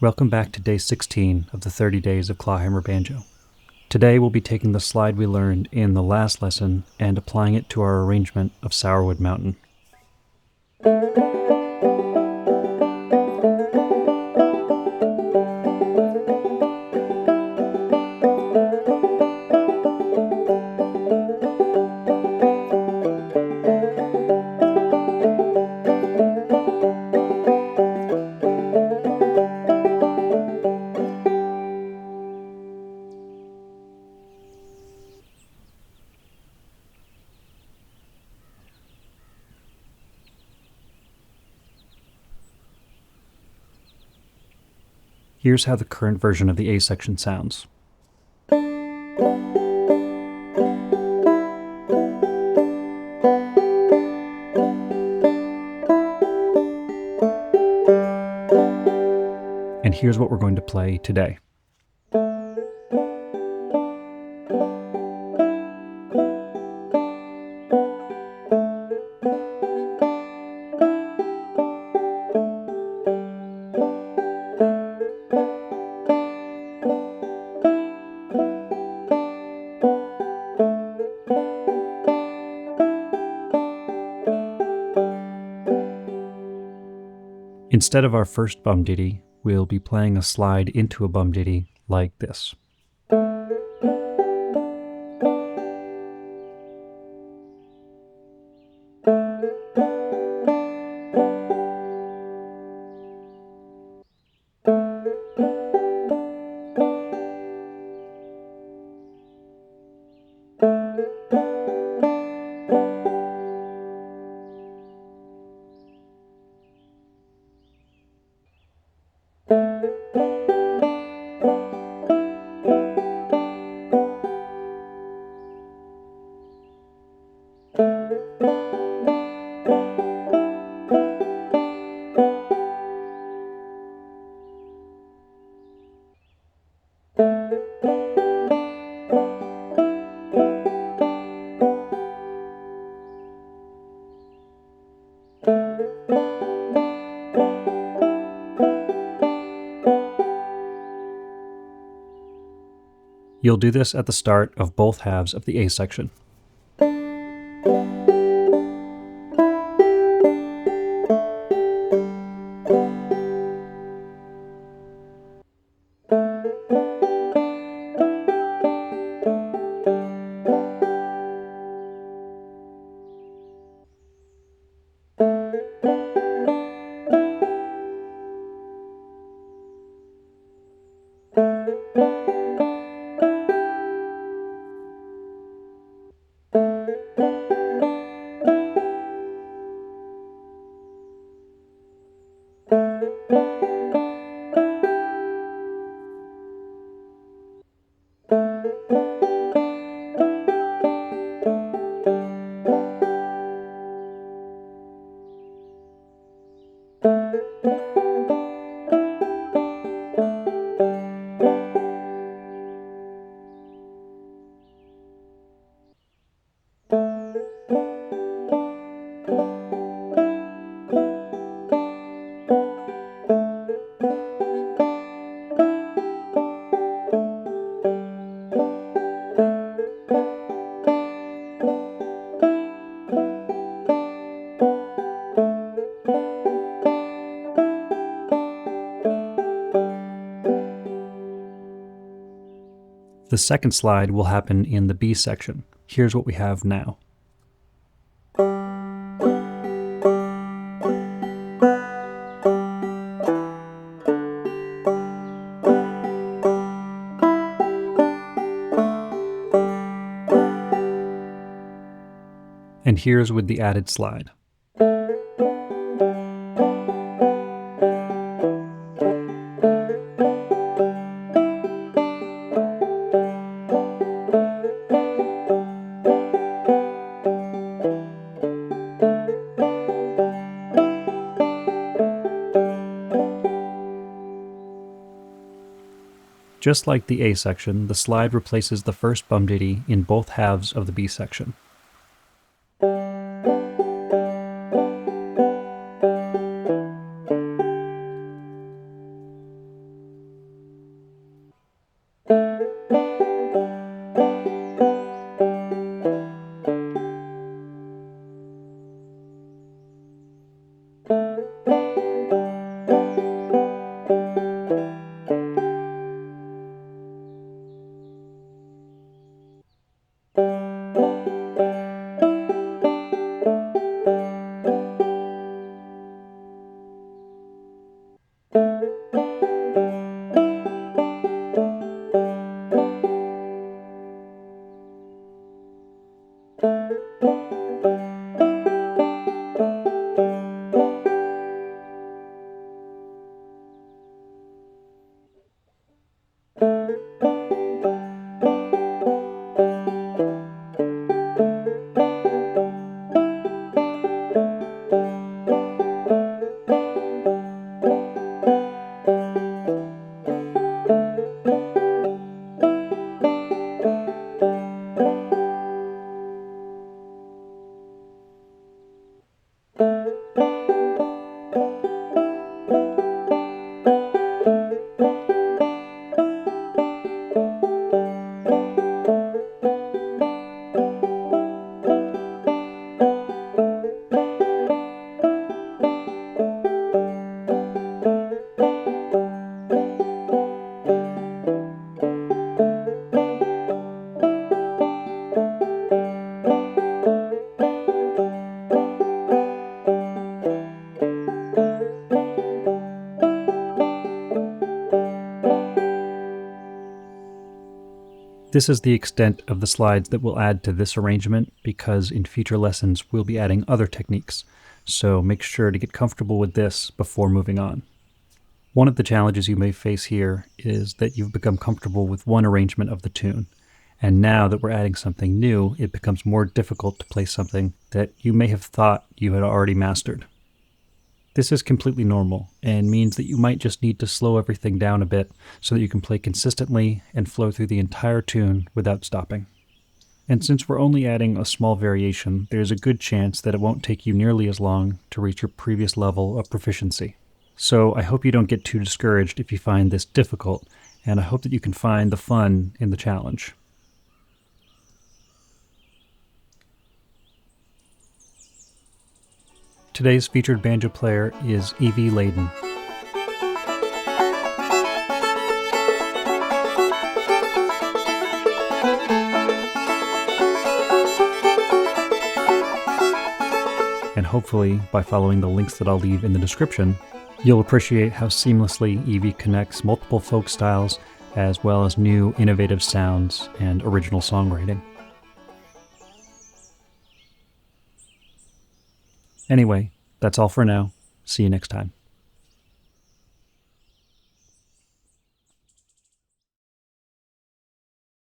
Welcome back to day 16 of the 30 days of Clawhammer Banjo. Today we'll be taking the slide we learned in the last lesson and applying it to our arrangement of Sourwood Mountain. Here's how the current version of the A section sounds. And here's what we're going to play today. Instead of our first bum ditty, we'll be playing a slide into a bum ditty like this. You'll do this at the start of both halves of the A section. The second slide will happen in the B section. Here's what we have now. And here's with the added slide. Just like the A section, the slide replaces the first bum ditty in both halves of the B section. This is the extent of the slides that we'll add to this arrangement, because in future lessons we'll be adding other techniques, so make sure to get comfortable with this before moving on. One of the challenges you may face here is that you've become comfortable with one arrangement of the tune, and now that we're adding something new, it becomes more difficult to play something that you may have thought you had already mastered. This is completely normal and means that you might just need to slow everything down a bit so that you can play consistently and flow through the entire tune without stopping. And since we're only adding a small variation, there's a good chance that it won't take you nearly as long to reach your previous level of proficiency. So I hope you don't get too discouraged if you find this difficult, and I hope that you can find the fun in the challenge. Today's featured banjo player is Evie Ladin. And hopefully, by following the links that I'll leave in the description, you'll appreciate how seamlessly Evie connects multiple folk styles as well as new innovative sounds and original songwriting. Anyway, that's all for now. See you next time.